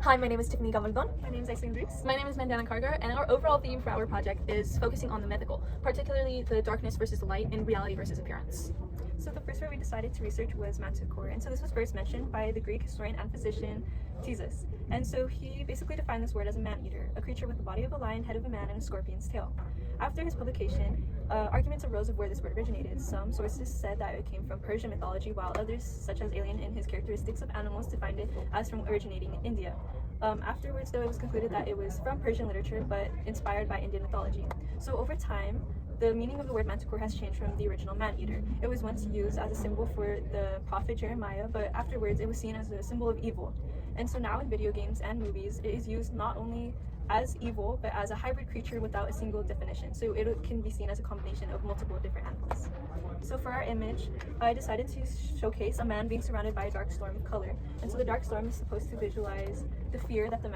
Hi, my name is Tiffany Gavaldon. My name is Ayslin Ruiz. My name is Mandana Kargar, and our overall theme for our project is focusing on the mythical, particularly the darkness versus the light and reality versus appearance. So the first word we decided to research was manticore, and so this was first mentioned by the Greek historian and physician Thesis. And so he basically defined this word as a man-eater, a creature with the body of a lion, head of a man, and a scorpion's tail. After his publication, arguments arose of where this word originated. Some sources said that it came from Persian mythology, while others, such as Ayslin in his characteristics of animals, defined it as from originating in India. Afterwards, though, it was concluded that it was from Persian literature, but inspired by Indian mythology. So over time, the meaning of the word manticore has changed from the original man-eater. It was once used as a symbol for the prophet Jeremiah, but afterwards it was seen as a symbol of evil. And so now in video games and movies, it is used not only as evil, but as a hybrid creature without a single definition. So it can be seen as a combination of multiple different animals. So for our image, I decided to showcase a man being surrounded by a dark storm of color. And so the dark storm is supposed to visualize the fear that the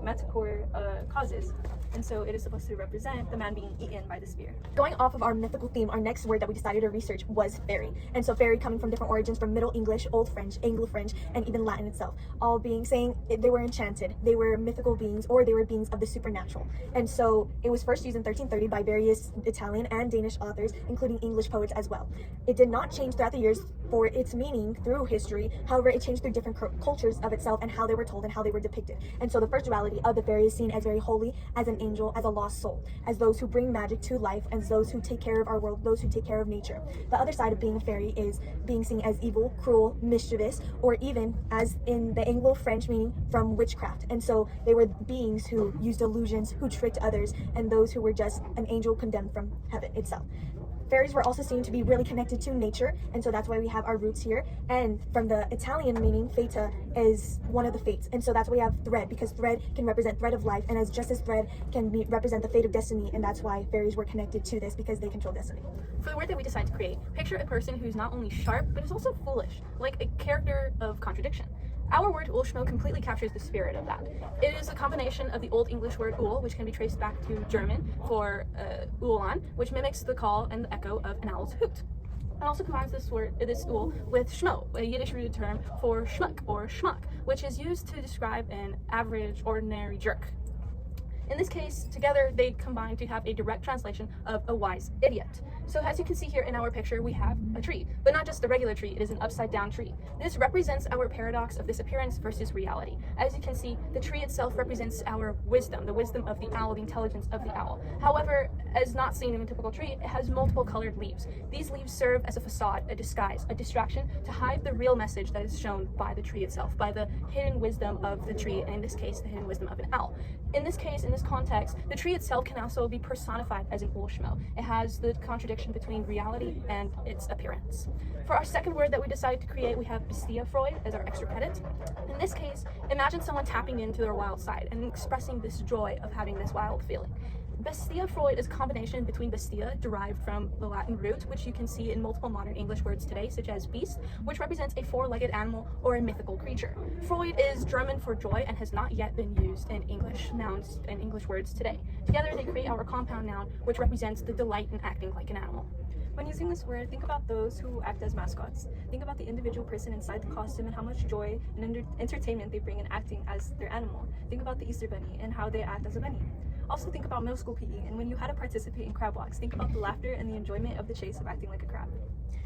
manticore causes. And so it is supposed to represent the man being eaten by the spear. Going off of our mythical theme, our next word that we decided to research was fairy. And so fairy coming from different origins, from Middle English, Old French, Anglo-French, and even Latin itself. All being saying they were enchanted, they were mythical beings, or they were beings of the supernatural. And so it was first used in 1330 by various Italian and Danish authors, including English poets as well. It did not change throughout the years for its meaning through history. However, it changed through different cultures of itself and how they were told and how they were depicted. And so the first duality of the fairy is seen as very holy, as an angel, as a lost soul, as those who bring magic to life, as those who take care of our world, those who take care of nature. The other side of being a fairy is being seen as evil, cruel, mischievous, or even as in the Anglo-French meaning from witchcraft. And so they were beings who used illusions, who tricked others, and those who were just an angel condemned from heaven itself. Fairies were also seen to be really connected to nature, and so that's why we have our roots here. And from the Italian meaning, fata is one of the fates, and so that's why we have thread, because thread can represent thread of life, and as just as thread can represent the fate of destiny, and that's why fairies were connected to this, because they control destiny. For the word that we decided to create, picture a person who's not only sharp, but is also foolish, like a character of contradiction. Our word ulshmo completely captures the spirit of that. It is a combination of the Old English word ul, which can be traced back to German for ulan, which mimics the call and the echo of an owl's hoot. It also combines this ul with schmo, a Yiddish rooted term for schmuck or schmuck, which is used to describe an average, ordinary jerk. In this case, together they combine to have a direct translation of a wise idiot. So as you can see here in our picture, we have a tree, but not just a regular tree, it is an upside down tree. This represents our paradox of disappearance versus reality. As you can see, the tree itself represents our wisdom, the wisdom of the owl, the intelligence of the owl. However, as not seen in a typical tree, it has multiple colored leaves. These leaves serve as a facade, a disguise, a distraction to hide the real message that is shown by the tree itself, by the hidden wisdom of the tree, and in this case, the hidden wisdom of an owl. In this case, in this context, the tree itself can also be personified as an ulshmo. It has the contradiction between reality and its appearance. For our second word that we decided to create, we have bestia Freud as our extra credit. In this case, imagine someone tapping into their wild side and expressing this joy of having this wild feeling. Bestia Freud is a combination between bestia, derived from the Latin root, which you can see in multiple modern English words today, such as beast, which represents a four-legged animal or a mythical creature. Freud is German for joy and has not yet been used in English nouns and English words today. Together they create our compound noun, which represents the delight in acting like an animal. When using this word, think about those who act as mascots. Think about the individual person inside the costume and how much joy and entertainment they bring in acting as their animal. Think about the Easter Bunny and how they act as a bunny. Also think about middle school PE, and when you had to participate in crab walks, think about the laughter and the enjoyment of the chase of acting like a crab.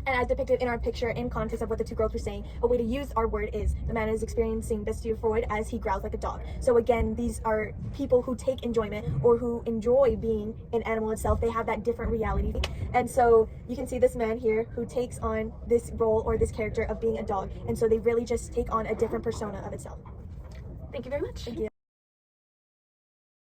And as depicted in our picture, in context of what the two girls were saying, a way to use our word is the man is experiencing bestia Freud as he growls like a dog. So again, these are people who take enjoyment or who enjoy being an animal itself. They have that different reality. And so you can see this man here who takes on this role or this character of being a dog. And so they really just take on a different persona of itself. Thank you very much. Thank you.